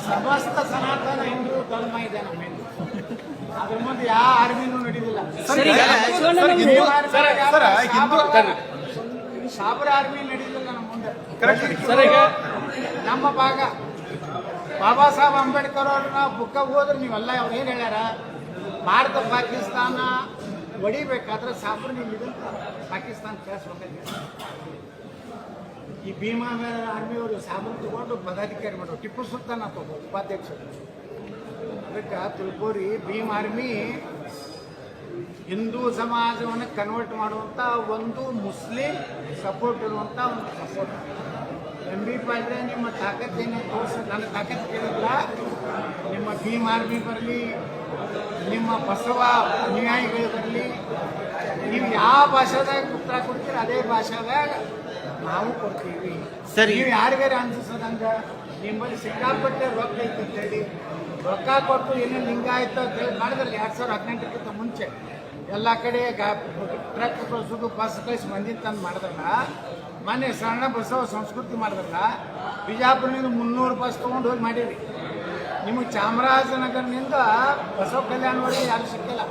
ಸಮಸ್ತ ಸನಾತನ ಹಿಂದೂ ಧರ್ಮ ಇದೆ ನಮ್ಮೇಲೆ. ಅದ್ರ ಮುಂದೆ ಯಾವ ಆರ್ಮಿನೂ ನಡೆದಿಲ್ಲ. ಸಾಬರ ಆರ್ಮಿ ನಡೆದಿಲ್ಲ ನಮ್ಮ ಮುಂದೆ. ನಮ್ಮ ಭಾಗ ಬಾಬಾ ಸಾಹೇಬ್ ಅಂಬೇಡ್ಕರ್ ಅವ್ರನ್ನ ಬುಕ್ಕ ಹೋದ್ರೆ ನೀವೆಲ್ಲ ಅವ್ರು ಏನು ಹೇಳ್ಯಾರ, ಭಾರತ ಪಾಕಿಸ್ತಾನ ಹೊಡಿಬೇಕಾದ್ರೆ ಸಾಬರ್ ನೀವು ಪಾಕಿಸ್ತಾನ ಕಳಿಸ್ಬೇಕಾಗಿತ್ತು. ಈ ಭೀಮಾ ಆರ್ಮಿಯವರು ಸಾಬರ್ ತಗೊಂಡು ಪದಾಧಿಕಾರಿ ಮಾಡೋರು, ಟಿಪ್ಪು ಸುಲ್ತಾನ್ ತಗೊಂಡು ಉಪಾಧ್ಯಕ್ಷರು. ಅದಕ್ಕೆ ತಿಳ್ಕೋರಿ, ಭೀಮ್ ಆರ್ಮಿ ಹಿಂದೂ ಸಮಾಜವನ್ನು ಕನ್ವರ್ಟ್ ಮಾಡುವಂಥ ಒಂದು ಮುಸ್ಲಿಂ ಸಪೋರ್ಟ್ ಇರುವಂಥ ಒಂದು ಸಪೋರ್ಟ್. MB ಪಾಲ್ರೆ ನಿಮ್ಮ ತಾಕತ್ತೇನೆ ತೋರಿಸ, ನನ್ನ ತಾಕತ್ತು ಕೇಳಿಲ್ಲ. ನಿಮ್ಮ ಭೀಮ್ ಆರ್ಮಿ ಬರಲಿ, ನಿಮ್ಮ ಬಸವ ಅನುಯಾಯಿಗಳು ಬರಲಿ, ನೀವು ಯಾವ ಭಾಷೆದಾಗ ಉತ್ತರ ಕೊಡ್ತೀರ ಅದೇ ಭಾಷೆದಾಗ ನಾವು ಕೊಡ್ತೀವಿ. ನೀವು ಯಾರಿಗಾರ ಅನ್ಸೋದಂಗ ನಿಮ್ಮಲ್ಲಿ ಸಿಕ್ಕಾಪಟ್ಟೆ ರೊಕ್ಕ ಐತೆ ಅಂತೇಳಿ ರೊಕ್ಕ ಕೊಟ್ಟು ಏನೇನು ಲಿಂಗಾಯತ ಅಂತ ಹೇಳಿ ಮಾಡಿದ್ರಲ್ಲ 2018ಕ್ಕಿಂತ ಮುಂಚೆ ಎಲ್ಲ ಕಡೆ ಟ್ರಕ್ ಕಳಿಸೋದು, ಬಸ್ ಕಳಿಸಿ ಮಂದಿನ ತಂದು ಮಾಡಿದ್ರಲ್ಲ. ಮೊನ್ನೆ ಸಣ್ಣ ಬಸವ ಸಂಸ್ಕೃತಿ ಮಾಡಿದ್ರಲ್ಲ, ಬಿಜಾಪುರದಿಂದ 300 ಬಸ್ ತೊಗೊಂಡು ಹೋಗಿ ಮಾಡೀರಿ. ನಿಮಗೆ ಚಾಮರಾಜನಗರದಿಂದ ಬಸವ ಕಲ್ಯಾಣವರೆಗೆ ಯಾರು ಸಿಕ್ಕಿಲ್ಲ.